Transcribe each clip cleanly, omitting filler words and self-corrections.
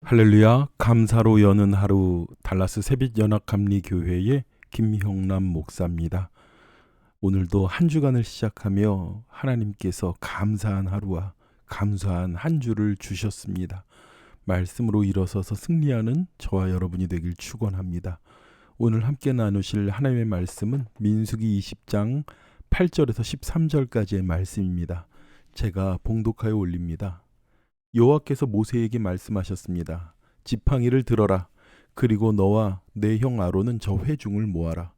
할렐루야, 감사로 여는 하루 달라스 새빛연합감리교회의 김형남 목사입니다. 오늘도 한 주간을 시작하며 하나님께서 감사한 하루와 감사한 한 주를 주셨습니다. 말씀으로 일어서서 승리하는 저와 여러분이 되길 축원합니다. 오늘 함께 나누실 하나님의 말씀은 민수기 20장 8절에서 13절까지의 말씀입니다. 제가 봉독하여 올립니다. 여호와께서 모세에게 말씀하셨습니다. 지팡이를 들어라. 그리고 너와 내 형 아론은 저 회중을 모아라.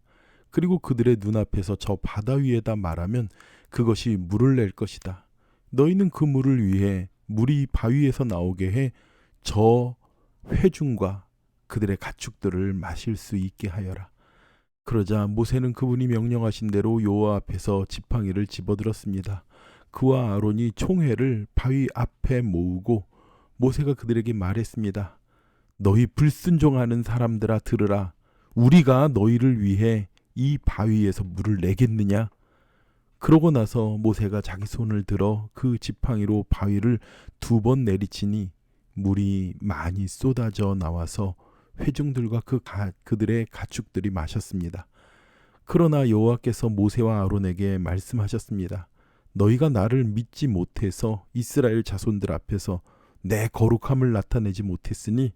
그리고 그들의 눈앞에서 저 바다 위에다 말하면 그것이 물을 낼 것이다. 너희는 그 물을 위해 물이 바위에서 나오게 해 저 회중과 그들의 가축들을 마실 수 있게 하여라. 그러자 모세는 그분이 명령하신 대로 여호와 앞에서 지팡이를 집어들었습니다. 그와 아론이 총회를 바위 앞에 모으고 모세가 그들에게 말했습니다. 너희 불순종하는 사람들아 들으라. 우리가 너희를 위해 이 바위에서 물을 내겠느냐? 그러고 나서 모세가 자기 손을 들어 그 지팡이로 바위를 2번 내리치니 물이 많이 쏟아져 나와서 회중들과 그들의 가축들이 마셨습니다. 그러나 여호와께서 모세와 아론에게 말씀하셨습니다. 너희가 나를 믿지 못해서 이스라엘 자손들 앞에서 내 거룩함을 나타내지 못했으니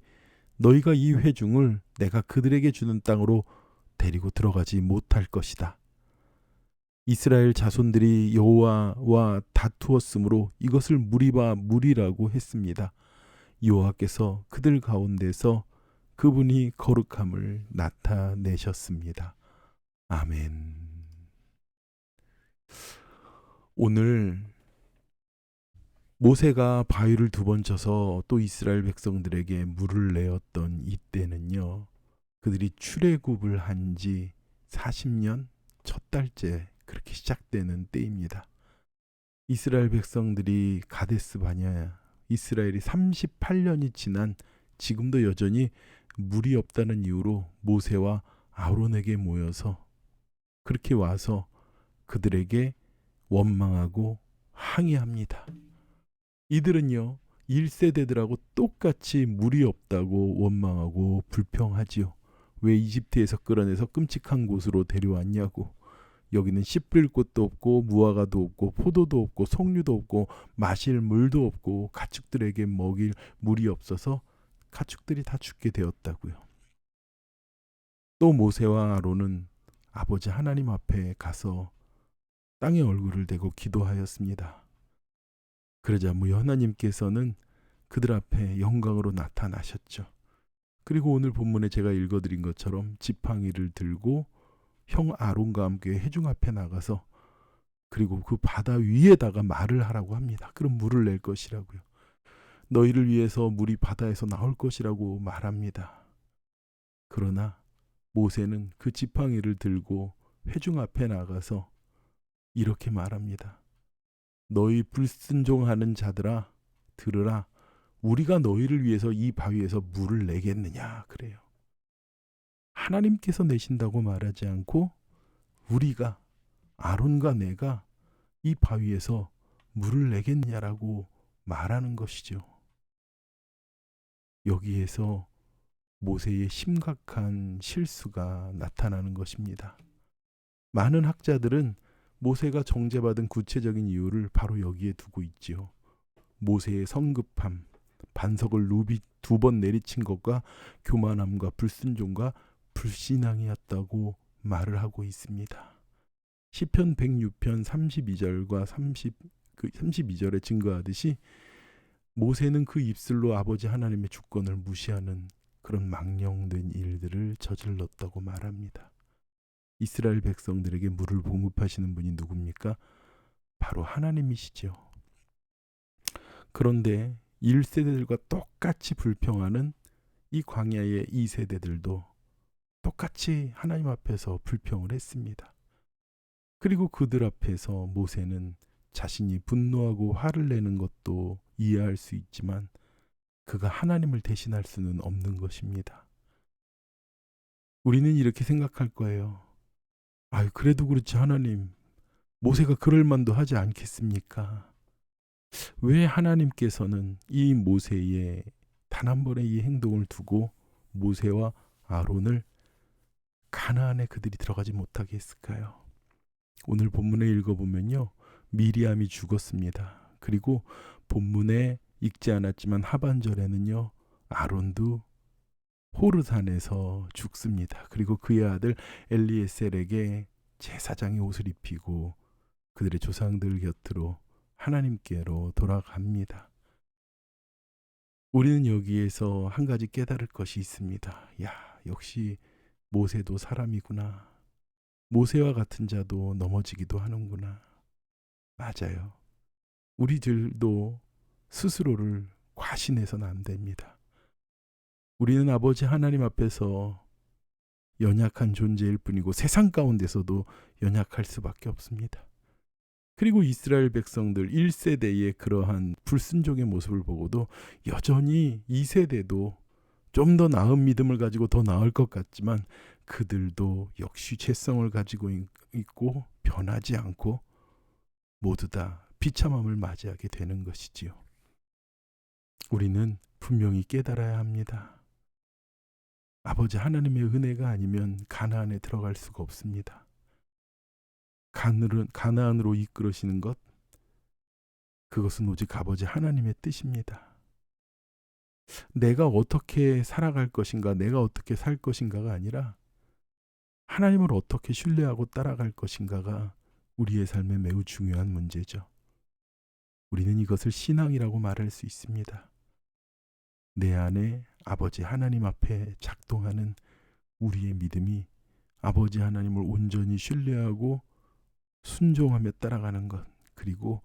너희가 이 회중을 내가 그들에게 주는 땅으로 데리고 들어가지 못할 것이다. 이스라엘 자손들이 여호와와 다투었으므로 이것을 무리바 물이라고 했습니다. 여호와께서 그들 가운데서 그분이 거룩함을 나타내셨습니다. 아멘. 오늘 모세가 바위를 2번 쳐서 또 이스라엘 백성들에게 물을 내었던 이때는요. 그들이 출애굽을 한 지 40년 첫 달째 그렇게 시작되는 때입니다. 이스라엘 백성들이 가데스 바냐 이스라엘이 38년이 지난 지금도 여전히 물이 없다는 이유로 모세와 아론에게 모여서 그렇게 와서 그들에게 원망하고 항의합니다. 이들은요 1세대들하고 똑같이 물이 없다고 원망하고 불평하지요. 왜 이집트에서 끌어내서 끔찍한 곳으로 데려왔냐고. 여기는 씨 뿌릴 곳도 없고 무화과도 없고 포도도 없고 석류도 없고 마실 물도 없고 가축들에게 먹일 물이 없어서 가축들이 다 죽게 되었다고요. 또 모세와 아론은 아버지 하나님 앞에 가서 땅에 얼굴을 대고 기도하였습니다. 그러자 하나님께서는 그들 앞에 영광으로 나타나셨죠. 그리고 오늘 본문에 제가 읽어드린 것처럼 지팡이를 들고 형 아론과 함께 회중 앞에 나가서 그리고 그 바다 위에다가 말을 하라고 합니다. 그럼 물을 낼 것이라고요. 너희를 위해서 물이 바다에서 나올 것이라고 말합니다. 그러나 모세는 그 지팡이를 들고 회중 앞에 나가서 이렇게 말합니다. 너희 불순종하는 자들아 들으라. 우리가 너희를 위해서 이 바위에서 물을 내겠느냐 그래요. 하나님께서 내신다고 말하지 않고 우리가 아론과 내가 이 바위에서 물을 내겠냐라고 말하는 것이죠. 여기에서 모세의 심각한 실수가 나타나는 것입니다. 많은 학자들은 모세가 정죄받은 구체적인 이유를 바로 여기에 두고 있지요. 모세의 성급함, 반석을 루비 2번 내리친 것과 교만함과 불순종과 불신앙이었다고 말을 하고 있습니다. 시편 106편 32절과 32절에 증거하듯이 모세는 그 입술로 아버지 하나님의 주권을 무시하는 그런 망령된 일들을 저질렀다고 말합니다. 이스라엘 백성들에게 물을 공급하시는 분이 누굽니까? 바로 하나님이시죠. 그런데 1세대들과 똑같이 불평하는 이 광야의 2세대들도 똑같이 하나님 앞에서 불평을 했습니다. 그리고 그들 앞에서 모세는 자신이 분노하고 화를 내는 것도 이해할 수 있지만 그가 하나님을 대신할 수는 없는 것입니다. 우리는 이렇게 생각할 거예요. 아유, 그래도 그렇지 하나님, 모세가 그럴 만도 하지 않겠습니까? 왜 하나님께서는 이 모세의 단 한 번의 이 행동을 두고 모세와 아론을 가나안에 그들이 들어가지 못하게 했을까요? 오늘 본문에 읽어보면요, 미리암이 죽었습니다. 그리고 본문에 읽지 않았지만 하반절에는요, 아론도 호르산에서 죽습니다. 그리고 그의 아들 엘리에셀에게 제사장의 옷을 입히고 그들의 조상들 곁으로 하나님께로 돌아갑니다. 우리는 여기에서 한 가지 깨달을 것이 있습니다. 역시 모세도 사람이구나. 모세와 같은 자도 넘어지기도 하는구나. 맞아요. 우리들도 스스로를 과신해서는 안 됩니다. 우리는 아버지 하나님 앞에서 연약한 존재일 뿐이고 세상 가운데서도 연약할 수밖에 없습니다. 그리고 이스라엘 백성들 1세대의 그러한 불순종의 모습을 보고도 여전히 2세대도 좀 더 나은 믿음을 가지고 더 나을 것 같지만 그들도 역시 죄성을 가지고 있고 변하지 않고 모두 다 비참함을 맞이하게 되는 것이지요. 우리는 분명히 깨달아야 합니다. 아버지 하나님의 은혜가 아니면 가나안에 들어갈 수가 없습니다. 가나안으로 이끌으시는 것, 그것은 오직 아버지 하나님의 뜻입니다. 내가 어떻게 살아갈 것인가, 내가 어떻게 살 것인가가 아니라 하나님을 어떻게 신뢰하고 따라갈 것인가가 우리의 삶에 매우 중요한 문제죠. 우리는 이것을 신앙이라고 말할 수 있습니다. 내 안에 아버지 하나님 앞에 작동하는 우리의 믿음이 아버지 하나님을 온전히 신뢰하고 순종하며 따라가는 것, 그리고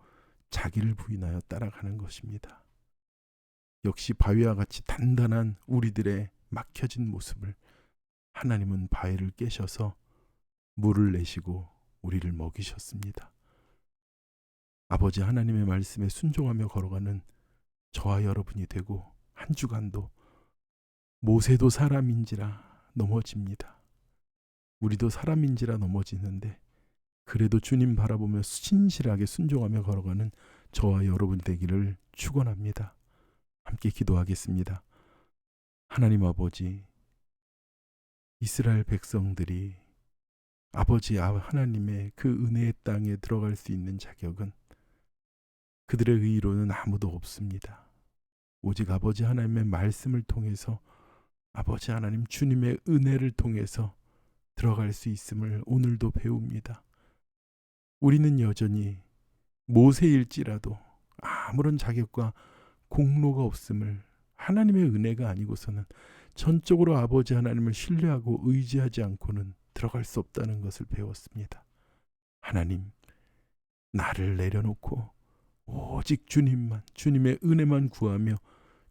자기를 부인하여 따라가는 것입니다. 역시 바위와 같이 단단한 우리들의 막혀진 모습을 하나님은 바위를 깨셔서 물을 내시고 우리를 먹이셨습니다. 아버지 하나님의 말씀에 순종하며 걸어가는 저와 여러분이 되고 한 주간도 모세도 사람인지라 넘어집니다. 우리도 사람인지라 넘어지는데 그래도 주님 바라보며 신실하게 순종하며 걸어가는 저와 여러분 되기를 축원합니다. 함께 기도하겠습니다. 하나님 아버지, 이스라엘 백성들이 아버지 하나님의 그 은혜의 땅에 들어갈 수 있는 자격은 그들의 의로는 아무도 없습니다. 오직 아버지 하나님의 말씀을 통해서 아버지 하나님 주님의 은혜를 통해서 들어갈 수 있음을 오늘도 배웁니다. 우리는 여전히 모세일지라도 아무런 자격과 공로가 없음을, 하나님의 은혜가 아니고서는 전적으로 아버지 하나님을 신뢰하고 의지하지 않고는 들어갈 수 없다는 것을 배웠습니다. 하나님, 나를 내려놓고 오직 주님만, 주님의 은혜만 구하며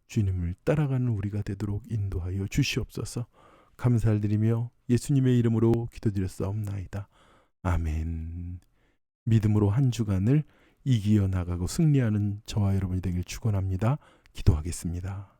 주님을 따라가는 우리가 되도록 인도하여 주시옵소서. 감사를 드리며 예수님의 이름으로 기도드렸사옵나이다. 아멘. 믿음으로 한 주간을 이기어 나가고 승리하는 저와 여러분이 되길 축원합니다. 기도하겠습니다.